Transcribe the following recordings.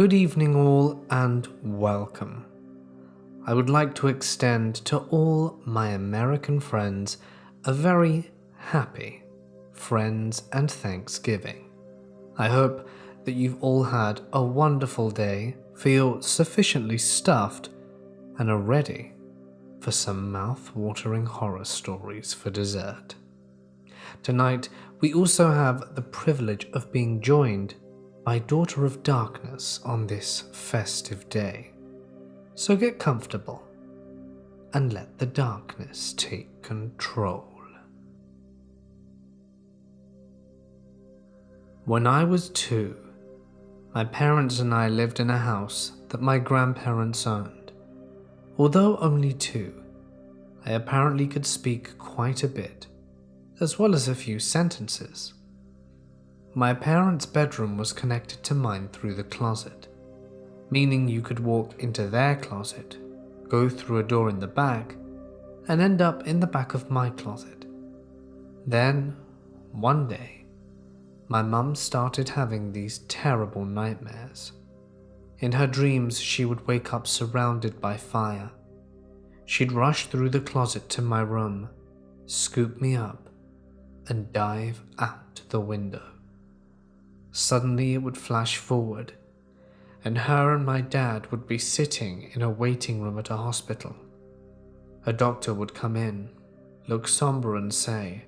Good evening all and welcome. I would like to extend to all my American friends a very happy Friends and Thanksgiving. I hope that you've all had a wonderful day, feel sufficiently stuffed, and are ready for some mouth-watering horror stories for dessert. Tonight, we also have the privilege of being joined by Daughter of Darkness on this festive day. So get comfortable and let the darkness take control. When I was 2, my parents and I lived in a house that my grandparents owned. Although only 2, I apparently could speak quite a bit, as well as a few sentences. My parents' bedroom was connected to mine through the closet, meaning you could walk into their closet, go through a door in the back, and end up in the back of my closet. Then, one day, my mum started having these terrible nightmares. In her dreams, she would wake up surrounded by fire. She'd rush through the closet to my room, scoop me up, and dive out the window. Suddenly it would flash forward, and her and my dad would be sitting in a waiting room at a hospital. A doctor would come in, look somber and say,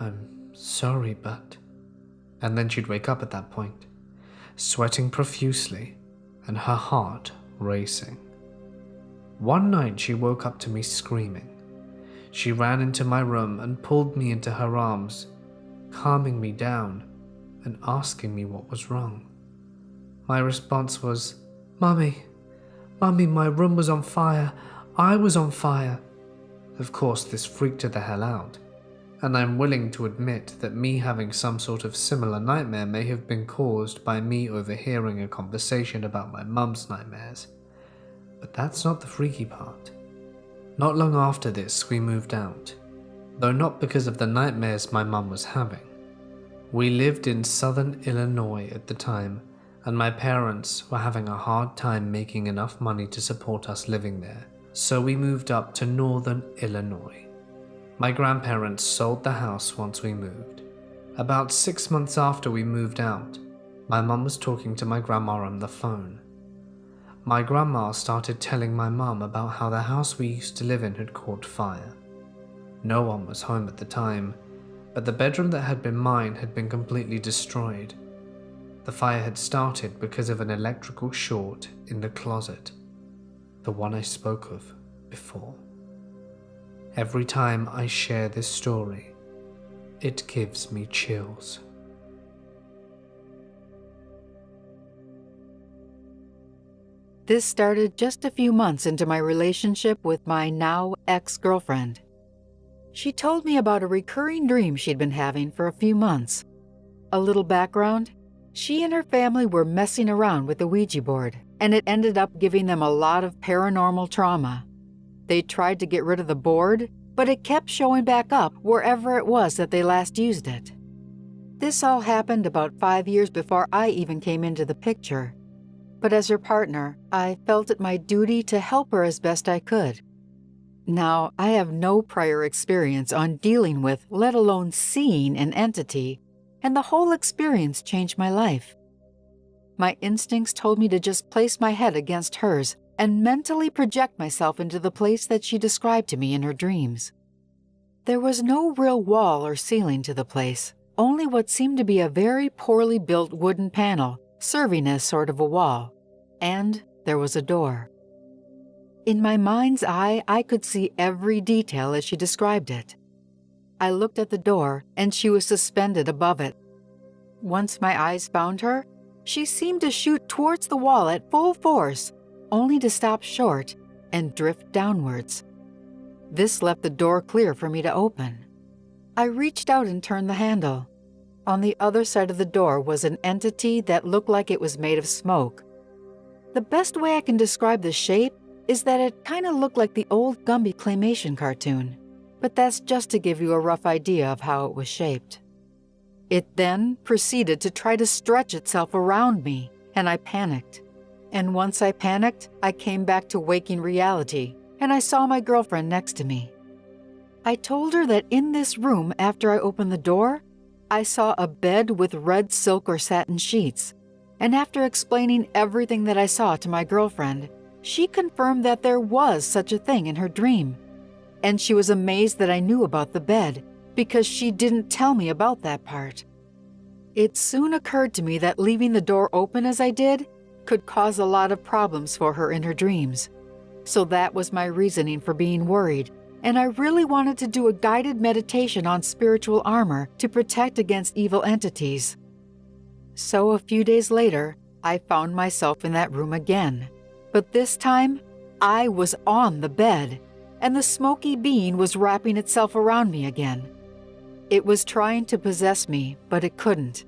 "I'm sorry, but..." And then she'd wake up at that point, sweating profusely and her heart racing. One night she woke up to me screaming. She ran into my room and pulled me into her arms, calming me down and asking me what was wrong. My response was, Mummy, my room was on fire. I was on fire." Of course, this freaked her the hell out, and I'm willing to admit that me having some sort of similar nightmare may have been caused by me overhearing a conversation about my mum's nightmares. But that's not the freaky part. Not long after this, we moved out, though not because of the nightmares my mum was having. We lived in southern Illinois at the time, and my parents were having a hard time making enough money to support us living there, so we moved up to northern Illinois. My grandparents sold the house once we moved. About 6 months after we moved out, my mum was talking to my grandma on the phone. My grandma started telling my mum about how the house we used to live in had caught fire. No one was home at the time, but the bedroom that had been mine had been completely destroyed. The fire had started because of an electrical short in the closet, the one I spoke of before. Every time I share this story, it gives me chills. This started just a few months into my relationship with my now ex-girlfriend. She told me about a recurring dream she'd been having for a few months. A little background: she and her family were messing around with the Ouija board, and it ended up giving them a lot of paranormal trauma. They tried to get rid of the board, but it kept showing back up wherever it was that they last used it. This all happened about 5 years before I even came into the picture. But as her partner, I felt it my duty to help her as best I could. Now, I have no prior experience on dealing with, let alone seeing, an entity, and the whole experience changed my life. My instincts told me to just place my head against hers and mentally project myself into the place that she described to me in her dreams. There was no real wall or ceiling to the place, only what seemed to be a very poorly built wooden panel serving as sort of a wall, and there was a door. In my mind's eye, I could see every detail as she described it. I looked at the door, and she was suspended above it. Once my eyes found her, she seemed to shoot towards the wall at full force, only to stop short and drift downwards. This left the door clear for me to open. I reached out and turned the handle. On the other side of the door was an entity that looked like it was made of smoke. The best way I can describe the shape is that it kind of looked like the old Gumby claymation cartoon, but that's just to give you a rough idea of how it was shaped. It then proceeded to try to stretch itself around me, and I panicked. And once I panicked, I came back to waking reality, and I saw my girlfriend next to me. I told her that in this room, after I opened the door, I saw a bed with red silk or satin sheets. And after explaining everything that I saw to my girlfriend, she confirmed that there was such a thing in her dream. And she was amazed that I knew about the bed, because she didn't tell me about that part. It soon occurred to me that leaving the door open as I did could cause a lot of problems for her in her dreams. So that was my reasoning for being worried, and I really wanted to do a guided meditation on spiritual armor to protect against evil entities. So a few days later, I found myself in that room again. But this time, I was on the bed, and the smoky being was wrapping itself around me again. It was trying to possess me, but it couldn't.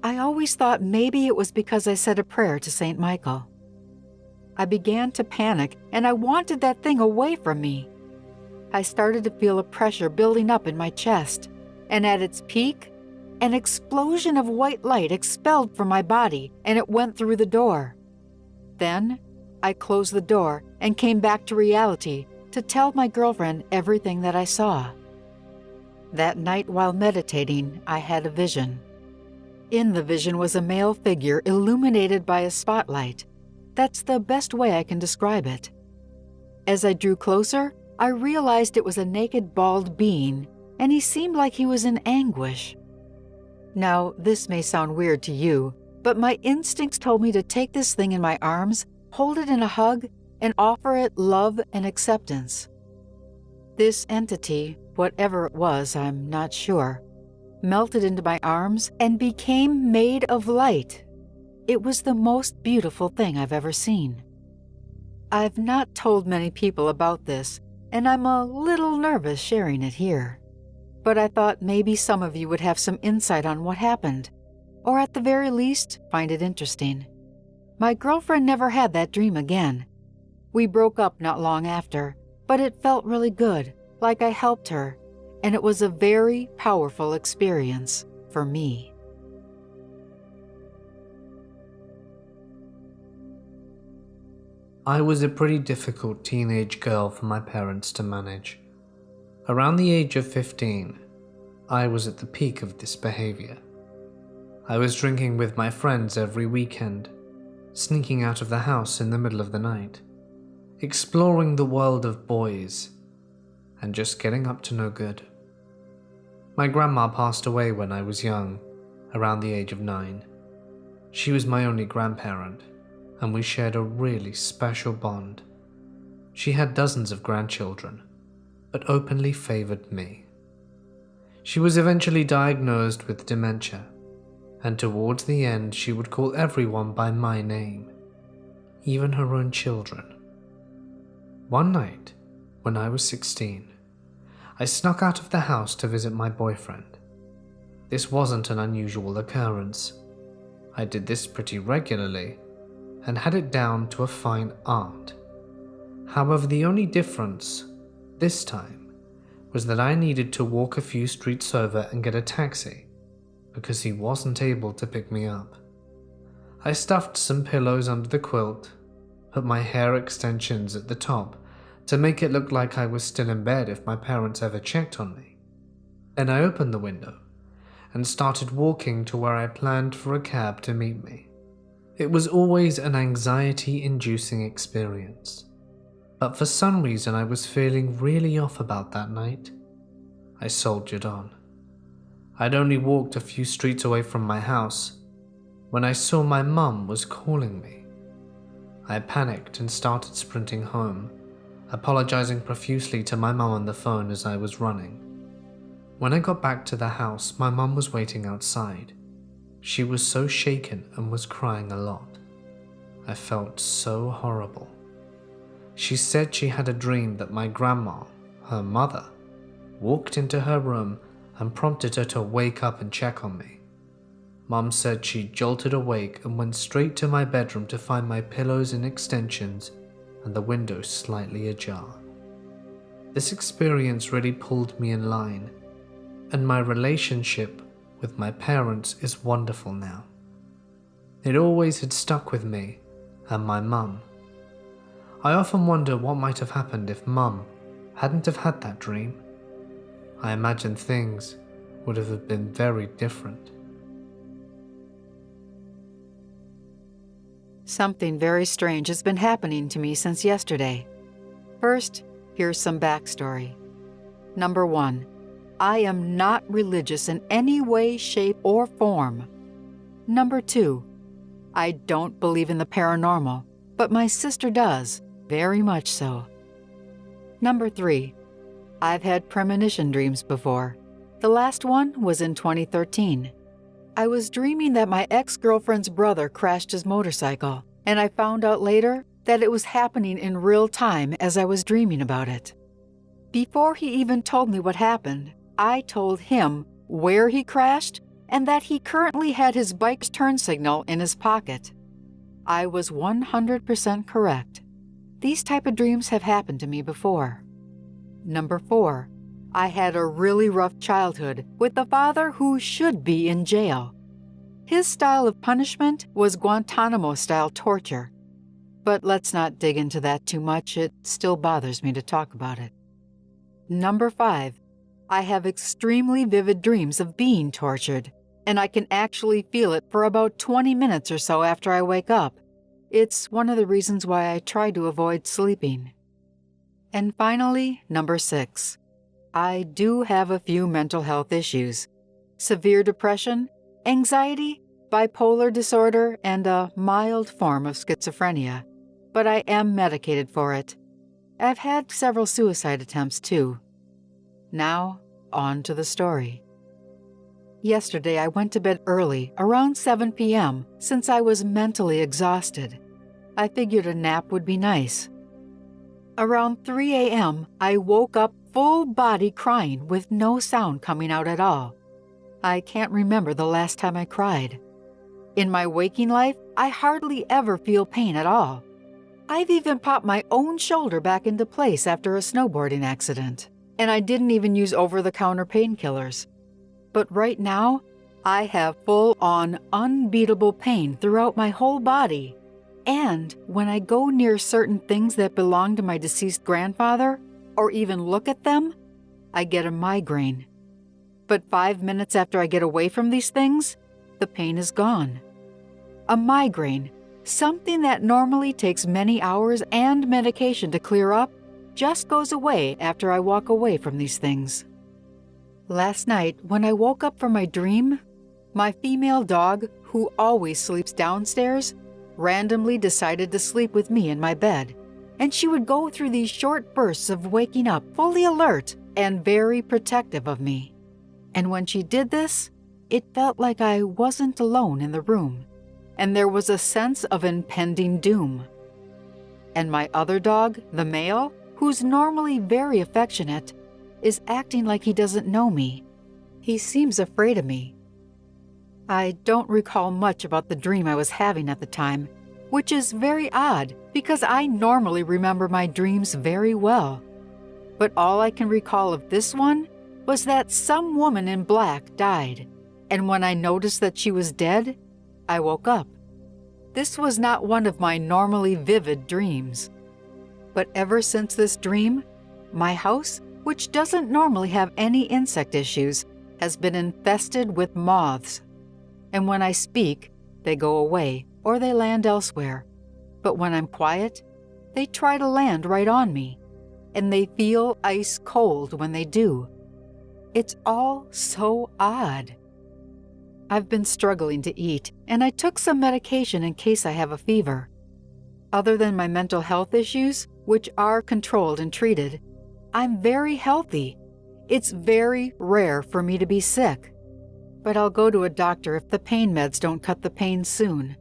I always thought maybe it was because I said a prayer to Saint Michael. I began to panic, and I wanted that thing away from me. I started to feel a pressure building up in my chest, and at its peak, an explosion of white light expelled from my body, and it went through the door. Then, I closed the door and came back to reality to tell my girlfriend everything that I saw. That night while meditating, I had a vision. In the vision was a male figure illuminated by a spotlight. That's the best way I can describe it. As I drew closer, I realized it was a naked, bald being, and he seemed like he was in anguish. Now, this may sound weird to you, but my instincts told me to take this thing in my arms, hold it in a hug, and offer it love and acceptance. This entity, whatever it was, I'm not sure, melted into my arms and became made of light. It was the most beautiful thing I've ever seen. I've not told many people about this, and I'm a little nervous sharing it here. But I thought maybe some of you would have some insight on what happened, or at the very least, find it interesting. My girlfriend never had that dream again. We broke up not long after, but it felt really good, like I helped her, and it was a very powerful experience for me. I was a pretty difficult teenage girl for my parents to manage. Around the age of 15, I was at the peak of this behavior. I was drinking with my friends every weekend, sneaking out of the house in the middle of the night, exploring the world of boys, and just getting up to no good. My grandma passed away when I was young, around the age of 9. She was my only grandparent, and we shared a really special bond. She had dozens of grandchildren, but openly favored me. She was eventually diagnosed with dementia, and towards the end she would call everyone by my name, even her own children. One night, when I was 16, I snuck out of the house to visit my boyfriend. This wasn't an unusual occurrence. I did this pretty regularly, and had it down to a fine art. However, the only difference, this time, was that I needed to walk a few streets over and get a taxi, because he wasn't able to pick me up. I stuffed some pillows under the quilt, put my hair extensions at the top to make it look like I was still in bed if my parents ever checked on me. Then I opened the window and started walking to where I planned for a cab to meet me. It was always an anxiety-inducing experience, but for some reason I was feeling really off about that night. I soldiered on. I'd only walked a few streets away from my house when I saw my mum was calling me. I panicked and started sprinting home, apologizing profusely to my mum on the phone as I was running. When I got back to the house, my mum was waiting outside. She was so shaken and was crying a lot. I felt so horrible. She said she had a dream that my grandma, her mother, walked into her room and prompted her to wake up and check on me. Mum said she jolted awake and went straight to my bedroom to find my pillows and extensions and the window slightly ajar. This experience really pulled me in line, and my relationship with my parents is wonderful now. It always had stuck with me and my mum. I often wonder what might have happened if Mum hadn't have had that dream. I imagine things would have been very different. Something very strange has been happening to me since yesterday. First, here's some backstory. Number 1, I am not religious in any way, shape, or form. Number 2, I don't believe in the paranormal, but my sister does, very much so. Number 3, I've had premonition dreams before. The last one was in 2013. I was dreaming that my ex-girlfriend's brother crashed his motorcycle, and I found out later that it was happening in real time as I was dreaming about it. Before he even told me what happened, I told him where he crashed and that he currently had his bike's turn signal in his pocket. I was 100% correct. These type of dreams have happened to me before. Number 4, I had a really rough childhood with a father who should be in jail. His style of punishment was Guantanamo-style torture. But let's not dig into that too much, it still bothers me to talk about it. Number 5, I have extremely vivid dreams of being tortured, and I can actually feel it for about 20 minutes or so after I wake up. It's one of the reasons why I try to avoid sleeping. And finally, number 6, I do have a few mental health issues: severe depression, anxiety, bipolar disorder, and a mild form of schizophrenia. But I am medicated for it. I've had several suicide attempts too. Now, on to the story. Yesterday I went to bed early, around 7 p.m., since I was mentally exhausted. I figured a nap would be nice. Around 3 a.m., I woke up full body crying with no sound coming out at all. I can't remember the last time I cried. In my waking life, I hardly ever feel pain at all. I've even popped my own shoulder back into place after a snowboarding accident, and I didn't even use over-the-counter painkillers. But right now, I have full-on unbeatable pain throughout my whole body. And when I go near certain things that belong to my deceased grandfather, or even look at them, I get a migraine. But 5 minutes after I get away from these things, the pain is gone. A migraine, something that normally takes many hours and medication to clear up, just goes away after I walk away from these things. Last night, when I woke up from my dream, my female dog, who always sleeps downstairs, randomly decided to sleep with me in my bed, and she would go through these short bursts of waking up fully alert and very protective of me. And when she did this, it felt like I wasn't alone in the room, and there was a sense of impending doom. And my other dog, the male, who's normally very affectionate, is acting like he doesn't know me. He seems afraid of me. I don't recall much about the dream I was having at the time, which is very odd because I normally remember my dreams very well. But all I can recall of this one was that some woman in black died, and when I noticed that she was dead, I woke up. This was not one of my normally vivid dreams. But ever since this dream, my house, which doesn't normally have any insect issues, has been infested with moths. And when I speak, they go away or they land elsewhere. But when I'm quiet, they try to land right on me, and they feel ice cold when they do. It's all so odd. I've been struggling to eat, and I took some medication in case I have a fever. Other than my mental health issues, which are controlled and treated, I'm very healthy. It's very rare for me to be sick. But I'll go to a doctor if the pain meds don't cut the pain soon.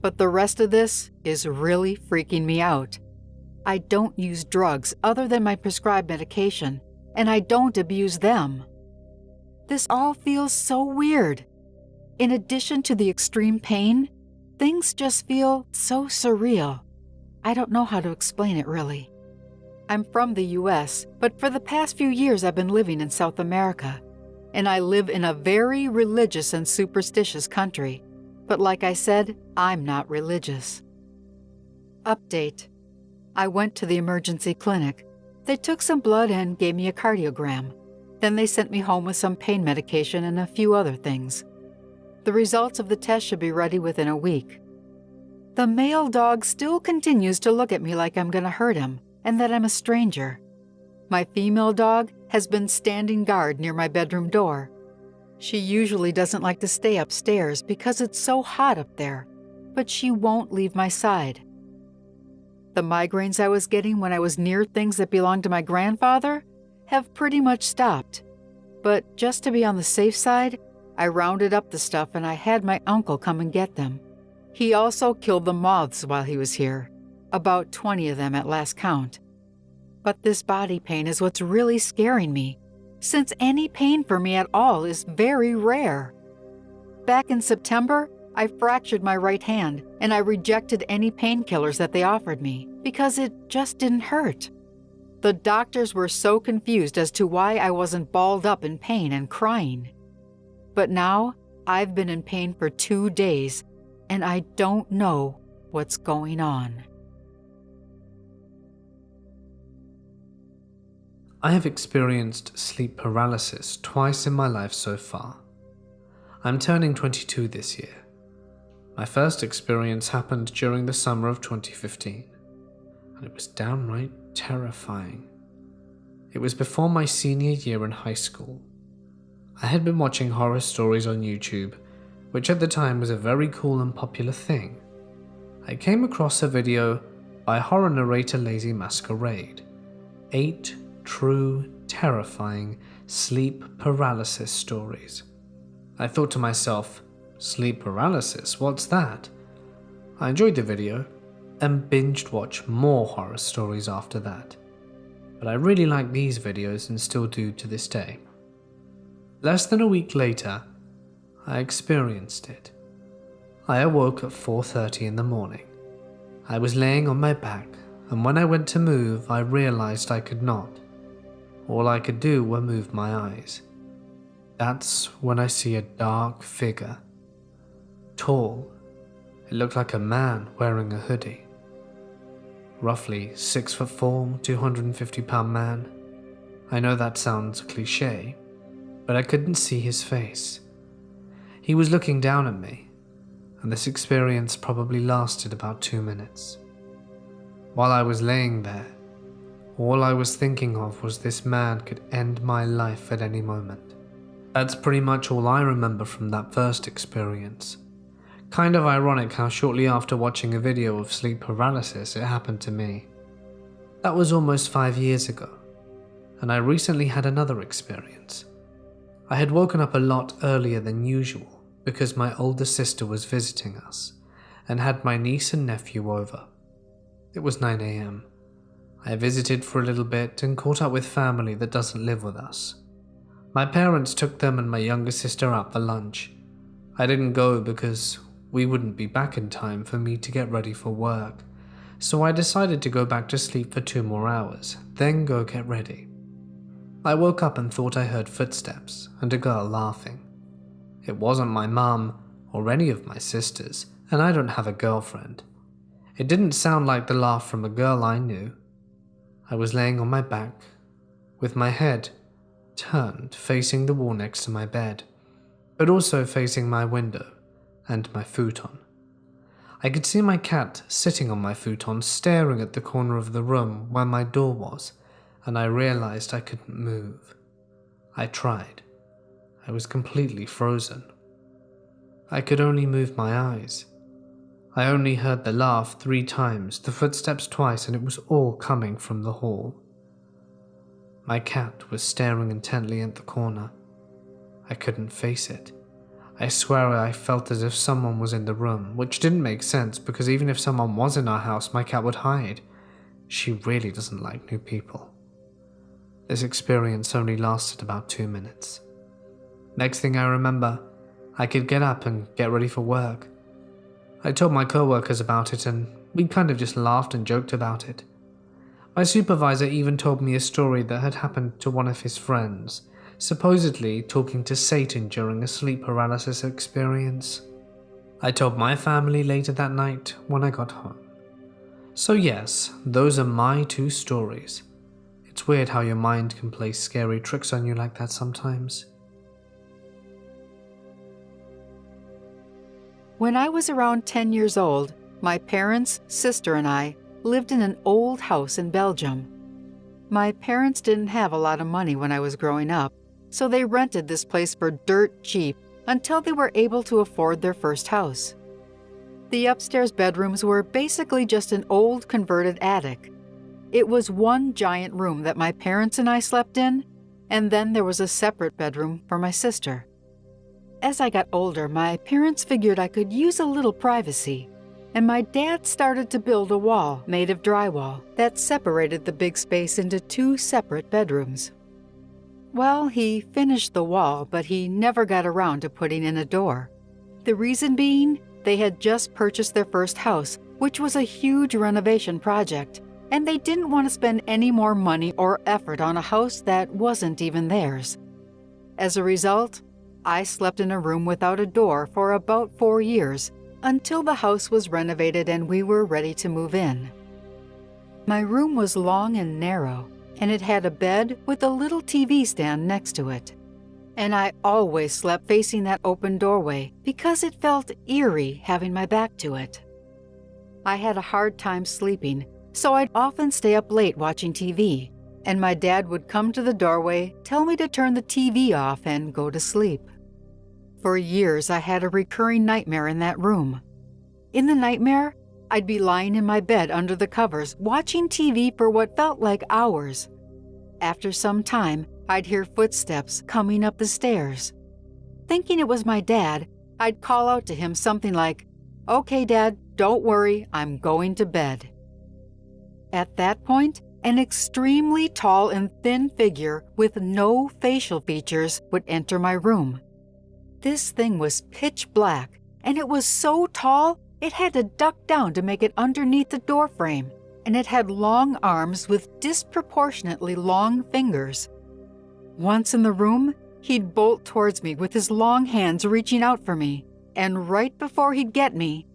But the rest of this is really freaking me out. I don't use drugs other than my prescribed medication, and I don't abuse them. This all feels so weird. In addition to the extreme pain, things just feel so surreal. I don't know how to explain it really. I'm from the US, but for the past few years I've been living in South America, and I live in a very religious and superstitious country. But like I said, I'm not religious. Update. I went to the emergency clinic. They took some blood and gave me a cardiogram. Then they sent me home with some pain medication and a few other things. The results of the test should be ready within a week. The male dog still continues to look at me like I'm gonna hurt him and that I'm a stranger. My female dog has been standing guard near my bedroom door. She usually doesn't like to stay upstairs because it's so hot up there, but she won't leave my side. The migraines I was getting when I was near things that belonged to my grandfather have pretty much stopped. But just to be on the safe side, I rounded up the stuff and I had my uncle come and get them. He also killed the moths while he was here, about 20 of them at last count. But this body pain is what's really scaring me, since any pain for me at all is very rare. Back in September, I fractured my right hand and I rejected any painkillers that they offered me because it just didn't hurt. The doctors were so confused as to why I wasn't balled up in pain and crying. But now, I've been in pain for 2 days and I don't know what's going on. I have experienced sleep paralysis twice in my life so far. I'm turning 22 this year. My first experience happened during the summer of 2015, and it was downright terrifying. It was before my senior year in high school. I had been watching horror stories on YouTube, which at the time was a very cool and popular thing. I came across a video by horror narrator Lazy Masquerade, 8 true, terrifying sleep paralysis stories. I thought to myself, sleep paralysis, what's that? I enjoyed the video and binged watched more horror stories after that. But I really like these videos and still do to this day. Less than a week later, I experienced it. I awoke at 4:30 in the morning. I was laying on my back, and when I went to move, I realized I could not. All I could do were move my eyes. That's when I see a dark figure. Tall. It looked like a man wearing a hoodie. Roughly 6'4", 250-pound man. I know that sounds cliche, but I couldn't see his face. He was looking down at me, and this experience probably lasted about 2 minutes. While I was laying there, all I was thinking of was this man could end my life at any moment. That's pretty much all I remember from that first experience. Kind of ironic how shortly after watching a video of sleep paralysis it happened to me. That was almost 5 years ago, and I recently had another experience. I had woken up a lot earlier than usual because my older sister was visiting us and had my niece and nephew over. It was 9 a.m. I visited for a little bit and caught up with family that doesn't live with us. My parents took them and my younger sister out for lunch. I didn't go because we wouldn't be back in time for me to get ready for work, so I decided to go back to sleep for 2 more hours, then go get ready. I woke up and thought I heard footsteps and a girl laughing. It wasn't my mum or any of my sisters, and I don't have a girlfriend. It didn't sound like the laugh from a girl I knew. I was laying on my back, with my head turned facing the wall next to my bed, but also facing my window and my futon. I could see my cat sitting on my futon staring at the corner of the room where my door was, and I realized I couldn't move. I tried. I was completely frozen. I could only move my eyes. I only heard the laugh 3 times, the footsteps twice, and it was all coming from the hall. My cat was staring intently at the corner. I couldn't face it. I swear I felt as if someone was in the room, which didn't make sense because even if someone was in our house, my cat would hide. She really doesn't like new people. This experience only lasted about 2 minutes. Next thing I remember, I could get up and get ready for work. I told my co-workers about it and we kind of just laughed and joked about it. My supervisor even told me a story that had happened to one of his friends, supposedly talking to Satan during a sleep paralysis experience. I told my family later that night when I got home. So yes, those are my two stories. It's weird how your mind can play scary tricks on you like that sometimes. When I was around 10 years old, my parents, sister, and I lived in an old house in Belgium. My parents didn't have a lot of money when I was growing up, so they rented this place for dirt cheap until they were able to afford their first house. The upstairs bedrooms were basically just an old converted attic. It was one giant room that my parents and I slept in, and then there was a separate bedroom for my sister. As I got older, my parents figured I could use a little privacy, and my dad started to build a wall made of drywall that separated the big space into two separate bedrooms. Well, he finished the wall, but he never got around to putting in a door. The reason being, they had just purchased their first house, which was a huge renovation project, and they didn't want to spend any more money or effort on a house that wasn't even theirs. As a result, I slept in a room without a door for about 4 years, until the house was renovated and we were ready to move in. My room was long and narrow, and it had a bed with a little TV stand next to it. And I always slept facing that open doorway because it felt eerie having my back to it. I had a hard time sleeping, so I'd often stay up late watching TV, and my dad would come to the doorway, tell me to turn the TV off and go to sleep. For years, I had a recurring nightmare in that room. In the nightmare, I'd be lying in my bed under the covers, watching TV for what felt like hours. After some time, I'd hear footsteps coming up the stairs. Thinking it was my dad, I'd call out to him something like, "Okay, Dad, don't worry, I'm going to bed." At that point, an extremely tall and thin figure with no facial features would enter my room. This thing was pitch black, and it was so tall it had to duck down to make it underneath the door frame, and it had long arms with disproportionately long fingers. Once in the room, he'd bolt towards me with his long hands reaching out for me, and right before he'd get me,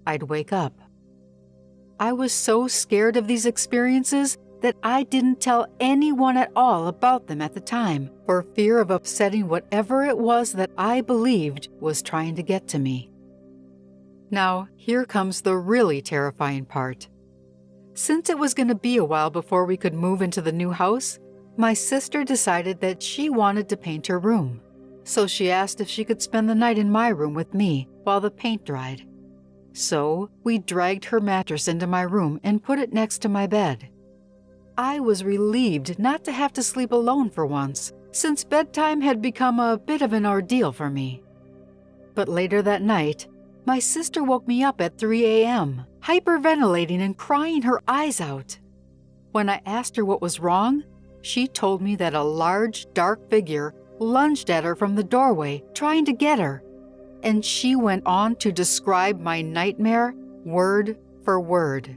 I'd wake up. I was so scared of these experiences that I didn't tell anyone at all about them at the time, for fear of upsetting whatever it was that I believed was trying to get to me. Now, here comes the really terrifying part. Since it was going to be a while before we could move into the new house, my sister decided that she wanted to paint her room. So she asked if she could spend the night in my room with me while the paint dried. So we dragged her mattress into my room and put it next to my bed. I was relieved not to have to sleep alone for once, since bedtime had become a bit of an ordeal for me. But later that night, my sister woke me up at 3 a.m., hyperventilating and crying her eyes out. When I asked her what was wrong, she told me that a large, dark figure lunged at her from the doorway, trying to get her, and she went on to describe my nightmare word for word.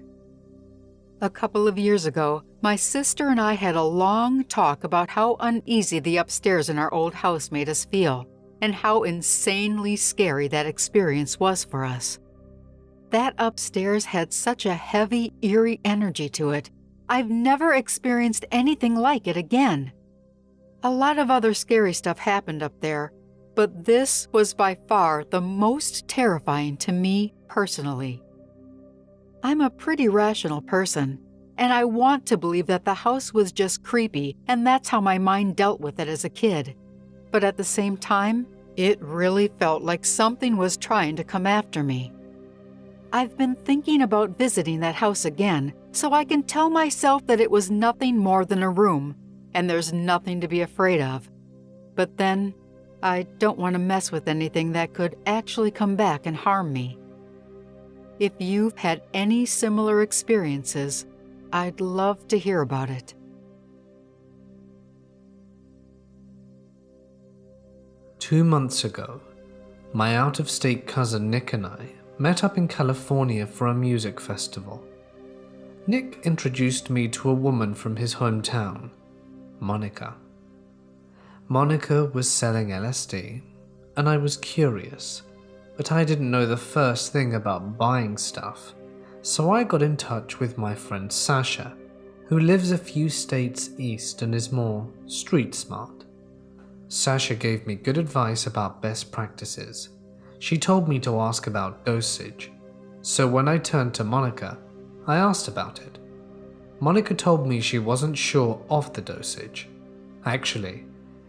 A couple of years ago, my sister and I had a long talk about how uneasy the upstairs in our old house made us feel, and how insanely scary that experience was for us. That upstairs had such a heavy, eerie energy to it. I've never experienced anything like it again. A lot of other scary stuff happened up there, but this was by far the most terrifying to me personally. I'm a pretty rational person, and I want to believe that the house was just creepy, and that's how my mind dealt with it as a kid. But at the same time, it really felt like something was trying to come after me. I've been thinking about visiting that house again, so I can tell myself that it was nothing more than a room, and there's nothing to be afraid of. But then, I don't want to mess with anything that could actually come back and harm me. If you've had any similar experiences, I'd love to hear about it. Two months ago, my out-of-state cousin Nick and I met up in California for a music festival. Nick introduced me to a woman from his hometown, Monica. Monica was selling LSD, and I was curious. but I didn't know the first thing about buying stuff, so I got in touch with my friend Sasha, who lives a few states east and is more street smart. Sasha gave me good advice about best practices. She told me to ask about dosage, so when I turned to Monica, I asked about it. Monica told me she wasn't sure of the dosage. Actually,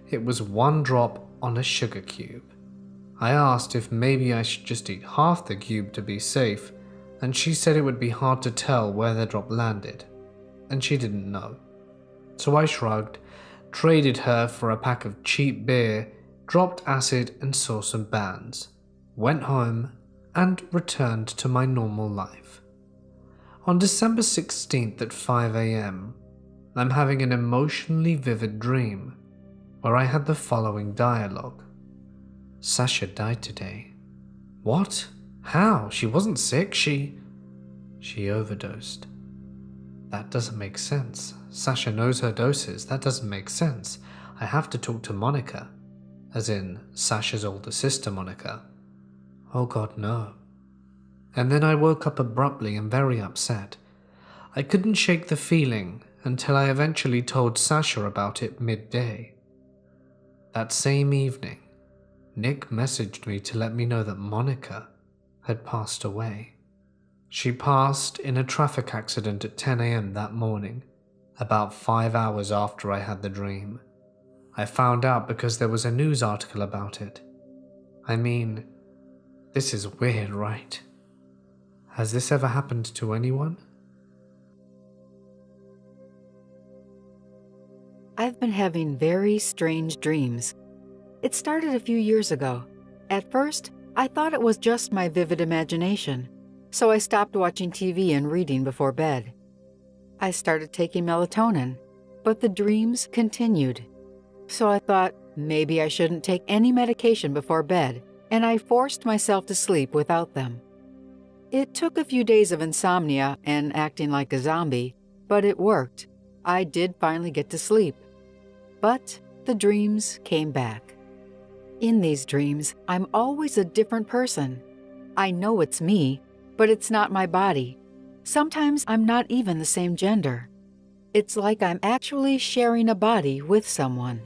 it was 1 drop on a sugar cube. I asked if maybe I should just eat half the cube to be safe, and she said it would be hard to tell where the drop landed, and she didn't know. So I shrugged, traded her for a pack of cheap beer, dropped acid and saw some bands, went home, and returned to my normal life. On December 16th at 5 a.m., I'm having an emotionally vivid dream where I had the following dialogue. Sasha died today. What? How? She wasn't sick, she overdosed. That doesn't make sense. Sasha knows her doses. That doesn't make sense. I have to talk to Monica. As in, Sasha's older sister, Monica. Oh God, no. And then I woke up abruptly and very upset. I couldn't shake the feeling until I eventually told Sasha about it midday. That same evening, Nick messaged me to let me know that Monica had passed away. She passed in a traffic accident at 10 a.m. that morning, about 5 hours after I had the dream. I found out because there was a news article about it. I mean, this is weird, right? Has this ever happened to anyone? I've been having very strange dreams. It started a few years ago. At first, I thought it was just my vivid imagination, so I stopped watching TV and reading before bed. I started taking melatonin, but the dreams continued. So I thought maybe I shouldn't take any medication before bed, and I forced myself to sleep without them. It took a few days of insomnia and acting like a zombie, but it worked. I did finally get to sleep. But the dreams came back. In these dreams, I'm always a different person. I know it's me, but it's not my body. Sometimes I'm not even the same gender. It's like I'm actually sharing a body with someone.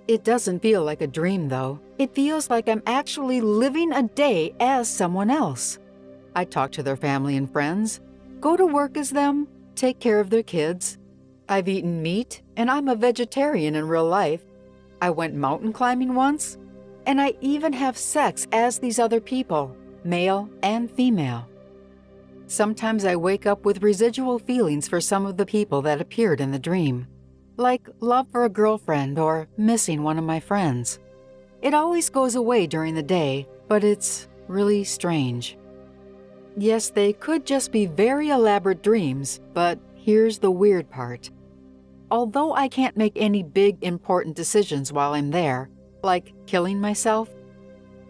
It doesn't feel like a dream, though. It feels like I'm actually living a day as someone else. I talk to their family and friends, go to work as them, take care of their kids. I've eaten meat, and I'm a vegetarian in real life. I went mountain climbing once, and I even have sex as these other people, male and female. Sometimes I wake up with residual feelings for some of the people that appeared in the dream, like love for a girlfriend or missing one of my friends. It always goes away during the day, but it's really strange. Yes, they could just be very elaborate dreams, but here's the weird part. Although I can't make any big, important decisions while I'm there, like killing myself,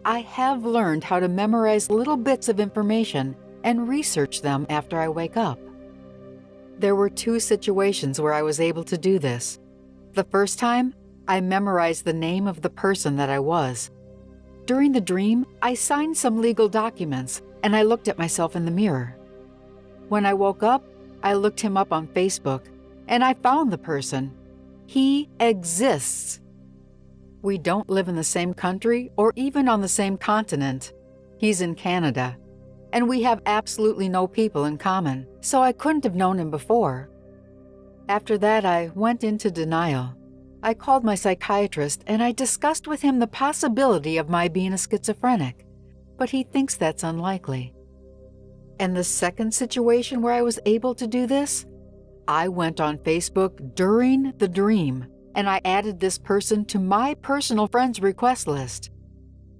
I have learned how to memorize little bits of information and research them after I wake up. There were 2 situations where I was able to do this. The first time, I memorized the name of the person that I was. During the dream, I signed some legal documents and I looked at myself in the mirror. When I woke up, I looked him up on Facebook and I found the person. He exists. We don't live in the same country or even on the same continent. He's in Canada, and we have absolutely no people in common, so I couldn't have known him before. After that, I went into denial. I called my psychiatrist and I discussed with him the possibility of my being a schizophrenic, but he thinks that's unlikely. And the second situation where I was able to do this, I went on Facebook during the dream and I added this person to my personal friends request list.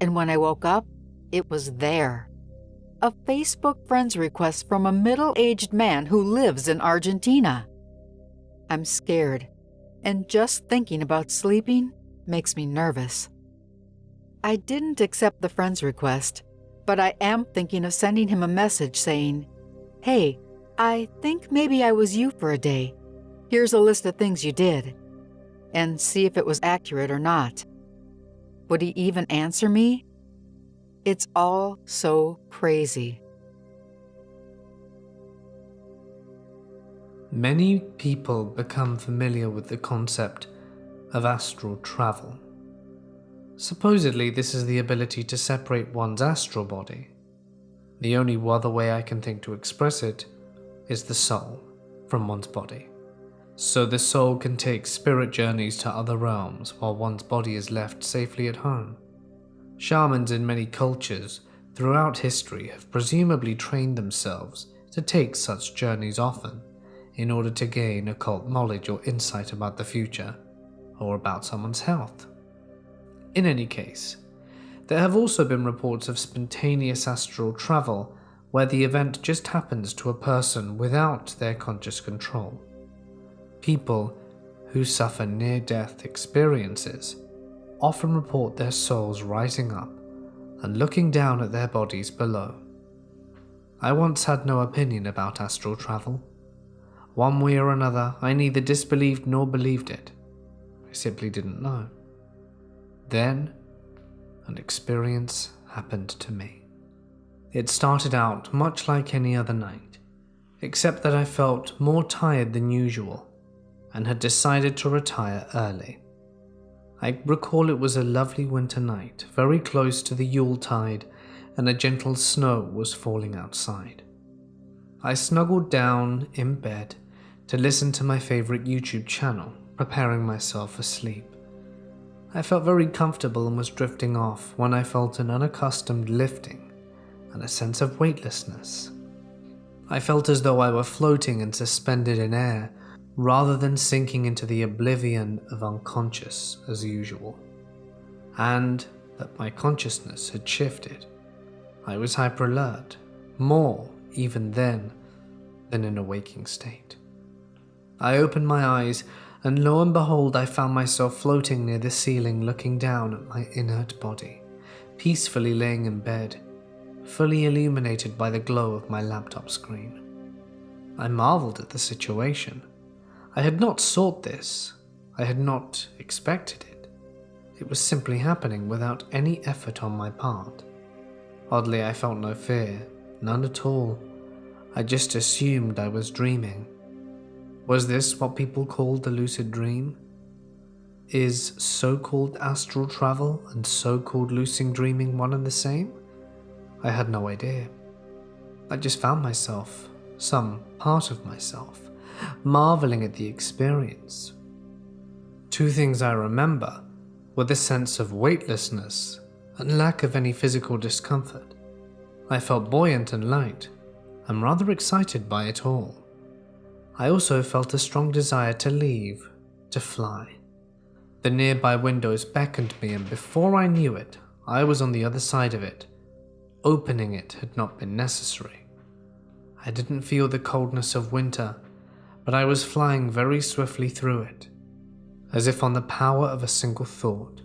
And when I woke up, it was there. A Facebook friends request from a middle-aged man who lives in Argentina. I'm scared, and just thinking about sleeping makes me nervous. I didn't accept the friends request, but I am thinking of sending him a message saying, "Hey, I think maybe I was you for a day. Here's a list of things you did," and see if it was accurate or not. Would he even answer me? It's all so crazy. Many people become familiar with the concept of astral travel. Supposedly, this is the ability to separate one's astral body. The only other way I can think to express it is the soul from one's body. So the soul can take spirit journeys to other realms while one's body is left safely at home. Shamans in many cultures throughout history have presumably trained themselves to take such journeys often in order to gain occult knowledge or insight about the future or about someone's health. In any case, there have also been reports of spontaneous astral travel where the event just happens to a person without their conscious control. People who suffer near-death experiences often report their souls rising up and looking down at their bodies below. I once had no opinion about astral travel. One way or another, I neither disbelieved nor believed it. I simply didn't know. Then, an experience happened to me. It started out much like any other night, except that I felt more tired than usual and had decided to retire early. I recall it was a lovely winter night, very close to the Yuletide, and a gentle snow was falling outside. I snuggled down in bed to listen to my favorite YouTube channel, preparing myself for sleep. I felt very comfortable and was drifting off when I felt an unaccustomed lifting and a sense of weightlessness. I felt as though I were floating and suspended in air, rather than sinking into the oblivion of unconscious as usual, and that my consciousness had shifted. I was hyper-alert, more even then than in a waking state. I opened my eyes, and lo and behold, I found myself floating near the ceiling, looking down at my inert body, peacefully laying in bed, fully illuminated by the glow of my laptop screen. I marveled at the situation. I had not sought this. I had not expected it. It was simply happening without any effort on my part. Oddly, I felt no fear, none at all. I just assumed I was dreaming. Was this what people call the lucid dream? Is so-called astral travel and so-called lucid dreaming one and the same? I had no idea. I just found myself, some part of myself, marveling at the experience. Two things I remember were the sense of weightlessness and lack of any physical discomfort. I felt buoyant and light, and rather excited by it all. I also felt a strong desire to leave, to fly. The nearby windows beckoned me, and before I knew it, I was on the other side of it. Opening it had not been necessary. I didn't feel the coldness of winter, but I was flying very swiftly through it, as if on the power of a single thought.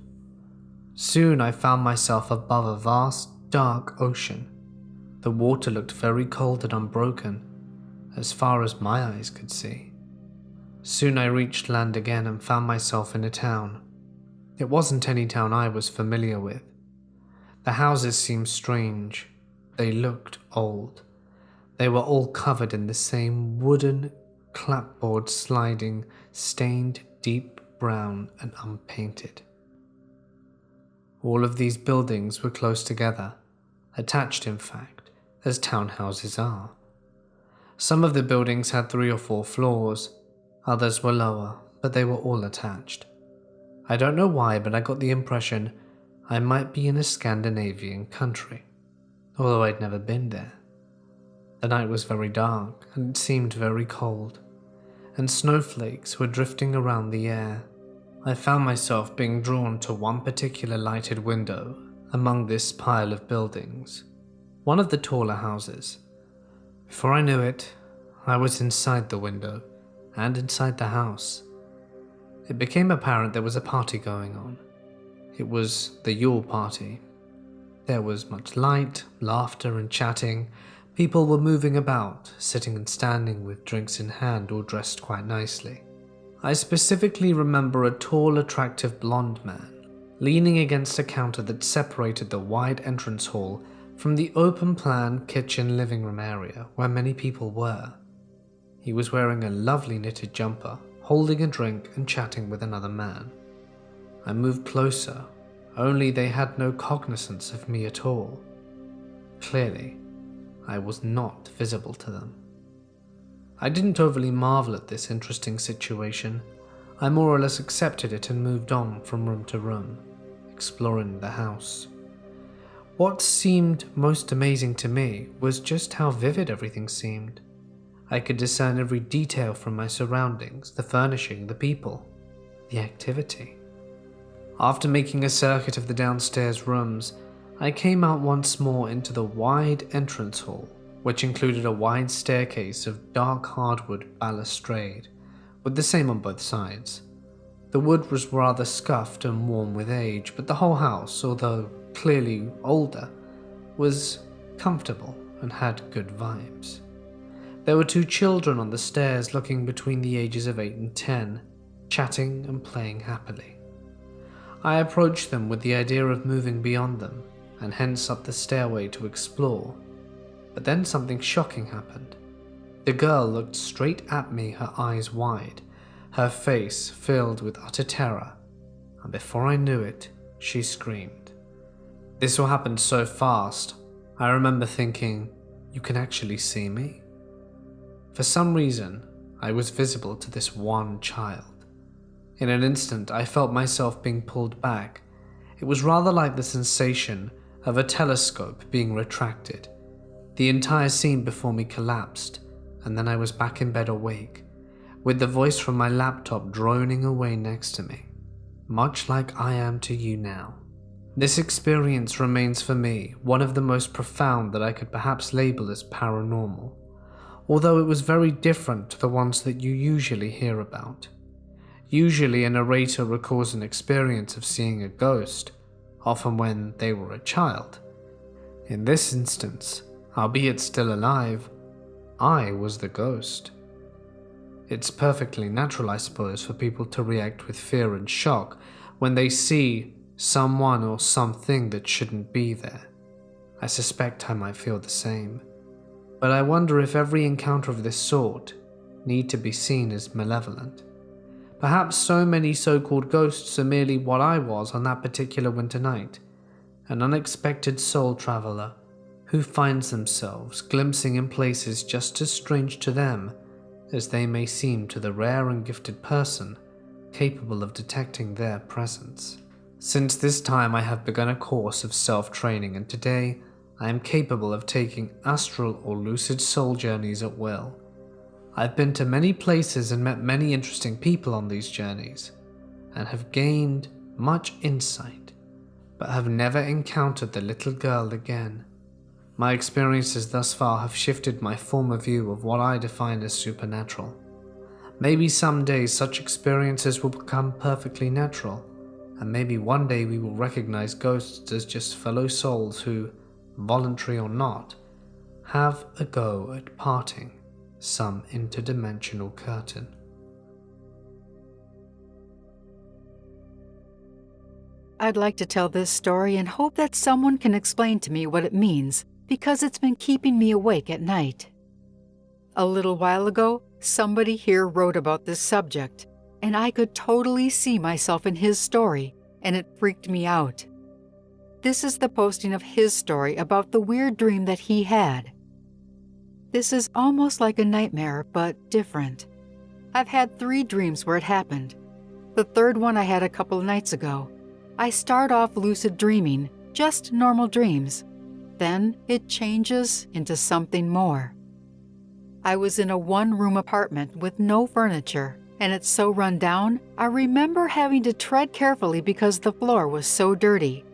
Soon I found myself above a vast, dark ocean. The water looked very cold and unbroken, as far as my eyes could see. Soon I reached land again and found myself in a town. It wasn't any town I was familiar with. The houses seemed strange. They looked old. They were all covered in the same wooden clapboard sliding, stained deep brown and unpainted. All of these buildings were close together, attached in fact, as townhouses are. Some of the buildings had 3 or 4 floors, others were lower, but they were all attached. I don't know why, but I got the impression I might be in a Scandinavian country, although I'd never been there. The night was very dark, and it seemed very cold, and snowflakes were drifting around the air. I found myself being drawn to one particular lighted window among this pile of buildings, one of the taller houses. Before I knew it, I was inside the window and inside the house. It became apparent there was a party going on. It was the Yule party. There was much light, laughter and chatting. People were moving about, sitting and standing with drinks in hand, all dressed quite nicely. I specifically remember a tall, attractive blonde man leaning against a counter that separated the wide entrance hall from the open-plan kitchen living room area where many people were. He was wearing a lovely knitted jumper, holding a drink and chatting with another man. I moved closer, only they had no cognizance of me at all. Clearly, I was not visible to them. I didn't overly marvel at this interesting situation. I more or less accepted it and moved on from room to room, exploring the house. What seemed most amazing to me was just how vivid everything seemed. I could discern every detail from my surroundings, the furnishing, the people, the activity. After making a circuit of the downstairs rooms, I came out once more into the wide entrance hall, which included a wide staircase of dark hardwood balustrade, with the same on both sides. The wood was rather scuffed and worn with age, but the whole house, although clearly older, was comfortable and had good vibes. There were 2 children on the stairs looking between the ages of 8 and 10, chatting and playing happily. I approached them with the idea of moving beyond them, and hence up the stairway to explore. But then something shocking happened. The girl looked straight at me, her eyes wide, her face filled with utter terror, and before I knew it, she screamed. This all happened so fast, I remember thinking, "You can actually see me?" For some reason, I was visible to this one child. In an instant, I felt myself being pulled back. It was rather like the sensation of a telescope being retracted. The entire scene before me collapsed, and then I was back in bed awake, with the voice from my laptop droning away next to me, much like I am to you now. This experience remains for me one of the most profound that I could perhaps label as paranormal, although it was very different to the ones that you usually hear about. Usually a narrator recalls an experience of seeing a ghost, often when they were a child. In this instance, albeit still alive, I was the ghost. It's perfectly natural, I suppose, for people to react with fear and shock when they see someone or something that shouldn't be there. I suspect I might feel the same. But I wonder if every encounter of this sort need to be seen as malevolent. Perhaps so many so-called ghosts are merely what I was on that particular winter night, an unexpected soul traveler who finds themselves glimpsing in places just as strange to them as they may seem to the rare and gifted person capable of detecting their presence. Since this time I have begun a course of self-training, and today I am capable of taking astral or lucid soul journeys at will. I've been to many places and met many interesting people on these journeys, and have gained much insight, but have never encountered the little girl again. My experiences thus far have shifted my former view of what I define as supernatural. Maybe someday such experiences will become perfectly natural, and maybe one day we will recognize ghosts as just fellow souls who, voluntary or not, have a go at parting some interdimensional curtain. I'd like to tell this story and hope that someone can explain to me what it means, because it's been keeping me awake at night. A little while ago, somebody here wrote about this subject, and I could totally see myself in his story, and it freaked me out. This is the posting of his story about the weird dream that he had. This is almost like a nightmare, but different. I've had 3 dreams where it happened. The third one I had a couple of nights ago. I start off lucid dreaming, just normal dreams. Then it changes into something more. I was in a 1-room apartment with no furniture, and it's so run down, I remember having to tread carefully because the floor was so dirty,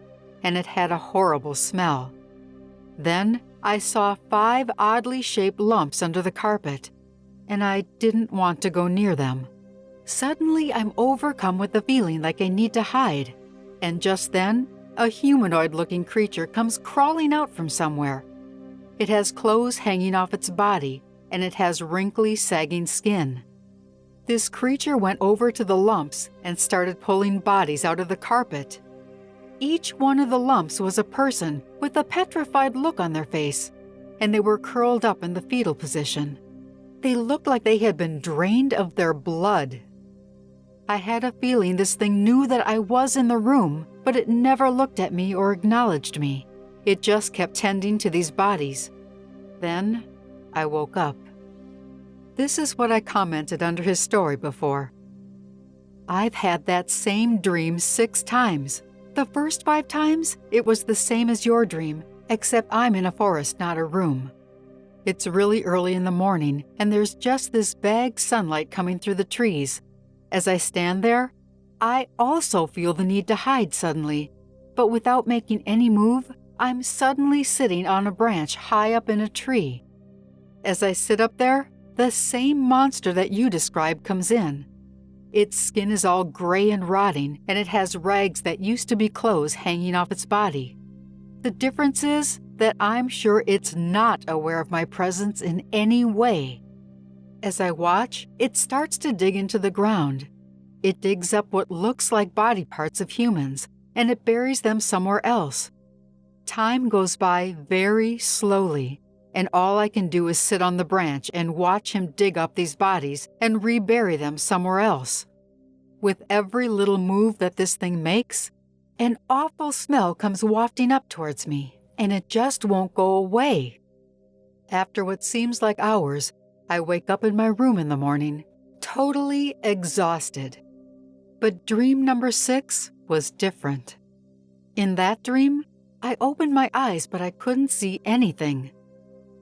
and it had a horrible smell. Then I saw 5 oddly shaped lumps under the carpet, and I didn't want to go near them. Suddenly, I'm overcome with the feeling like I need to hide, and just then, a humanoid-looking creature comes crawling out from somewhere. It has clothes hanging off its body, and it has wrinkly, sagging skin. This creature went over to the lumps and started pulling bodies out of the carpet. each one of the lumps was a person with a petrified look on their face, and they were curled up in the fetal position. They looked like they had been drained of their blood. I had a feeling this thing knew that I was in the room, but it never looked at me or acknowledged me. It just kept tending to these bodies. Then I woke up. This is what I commented under his story before. I've had that same dream 6 times. The first 5 times, it was the same as your dream, except I'm in a forest, not a room. It's really early in the morning, and there's just this vague sunlight coming through the trees. As I stand there, I also feel the need to hide suddenly, but without making any move, I'm suddenly sitting on a branch high up in a tree. As I sit up there, the same monster that you described comes in. Its skin is all gray and rotting, and it has rags that used to be clothes hanging off its body. The difference is that I'm sure it's not aware of my presence in any way. As I watch, it starts to dig into the ground. It digs up what looks like body parts of humans, and it buries them somewhere else. Time goes by very slowly, and all I can do is sit on the branch and watch him dig up these bodies and rebury them somewhere else. With every little move that this thing makes, an awful smell comes wafting up towards me, and it just won't go away. After what seems like hours, I wake up in my room in the morning, totally exhausted. But dream number 6 was different. In that dream, I opened my eyes, but I couldn't see anything.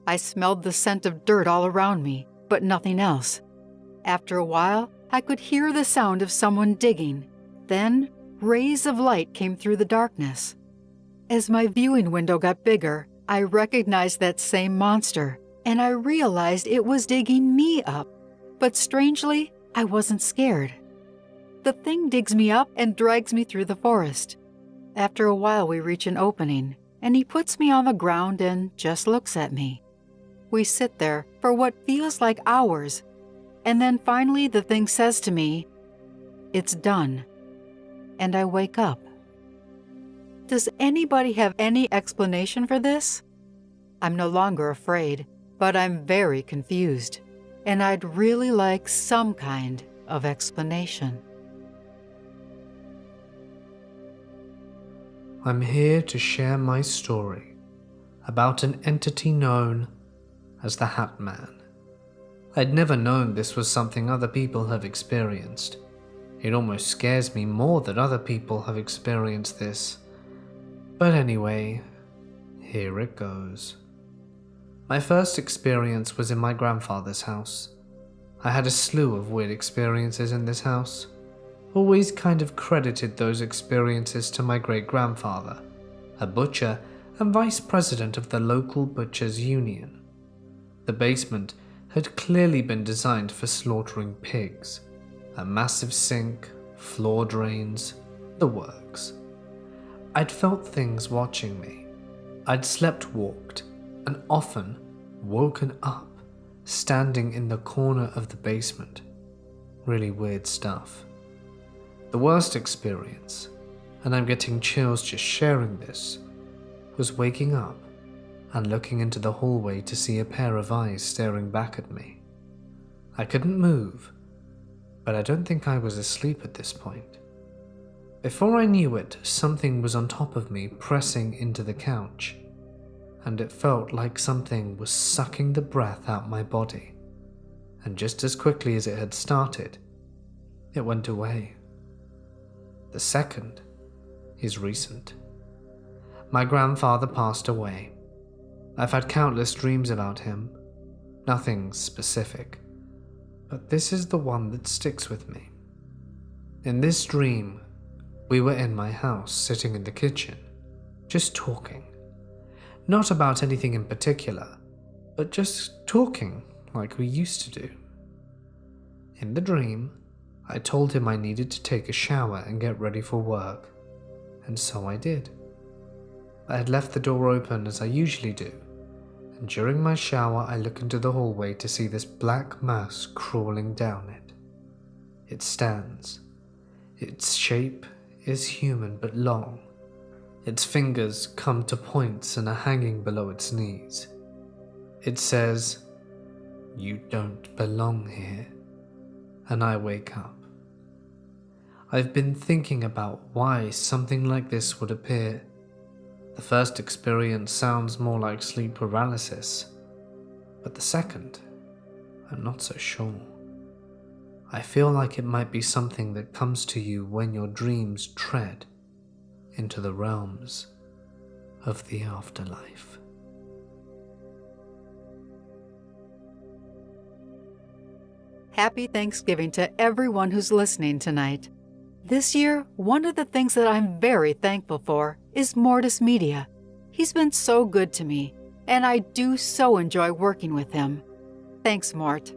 I smelled the scent of dirt all around me, but nothing else. After a while, I could hear the sound of someone digging. Then, rays of light came through the darkness. As my viewing window got bigger, I recognized that same monster, and I realized it was digging me up. But strangely, I wasn't scared. The thing digs me up and drags me through the forest. After a while, we reach an opening, and he puts me on the ground and just looks at me. We sit there for what feels like hours, and then finally the thing says to me, "It's done," and I wake up. Does anybody have any explanation for this? I'm no longer afraid, but I'm very confused, and I'd really like some kind of explanation. I'm here to share my story about an entity known as the Hat Man. I'd never known this was something other people have experienced. It almost scares me more that other people have experienced this. But anyway, here it goes. My first experience was in my grandfather's house. I had a slew of weird experiences in this house. Always kind of credited those experiences to my great-grandfather, a butcher and vice president of the local butchers' union. The basement had clearly been designed for slaughtering pigs. A massive sink, floor drains, the works. I'd felt things watching me. I'd slept-walked and often woken up, standing in the corner of the basement. Really weird stuff. The worst experience, and I'm getting chills just sharing this, was waking up and looking into the hallway to see a pair of eyes staring back at me. I couldn't move, but I don't think I was asleep at this point. Before I knew it, something was on top of me, pressing into the couch, and it felt like something was sucking the breath out my body. And just as quickly as it had started, it went away. The second is recent. My grandfather passed away. I've had countless dreams about him, nothing specific, but this is the one that sticks with me. In this dream, we were in my house, sitting in the kitchen, just talking. Not about anything in particular, but just talking like we used to do. In the dream, I told him I needed to take a shower and get ready for work, and so I did. I had left the door open as I usually do, and during my shower I look into the hallway to see this black mass crawling down it. It stands. Its shape is human but long, Its fingers come to points and are hanging below its knees. It says, "You don't belong here," and I wake up. I've been thinking about why something like this would appear. The first experience sounds more like sleep paralysis, but the second, I'm not so sure. I feel like it might be something that comes to you when your dreams tread into the realms of the afterlife. Happy Thanksgiving to everyone who's listening tonight. This year, one of the things that I'm very thankful for is Mortis Media. He's been so good to me, and I do so enjoy working with him. Thanks, Mort.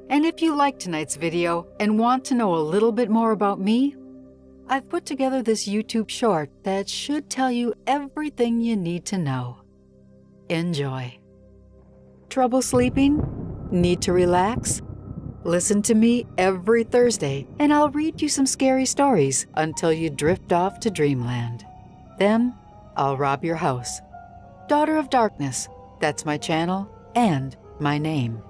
And if you liked tonight's video and want to know a little bit more about me, I've put together this YouTube short that should tell you everything you need to know. Enjoy. Trouble sleeping? Need to relax? Listen to me every Thursday, and I'll read you some scary stories until you drift off to dreamland. Then, I'll rob your house. Daughter of Darkness, that's my channel and my name.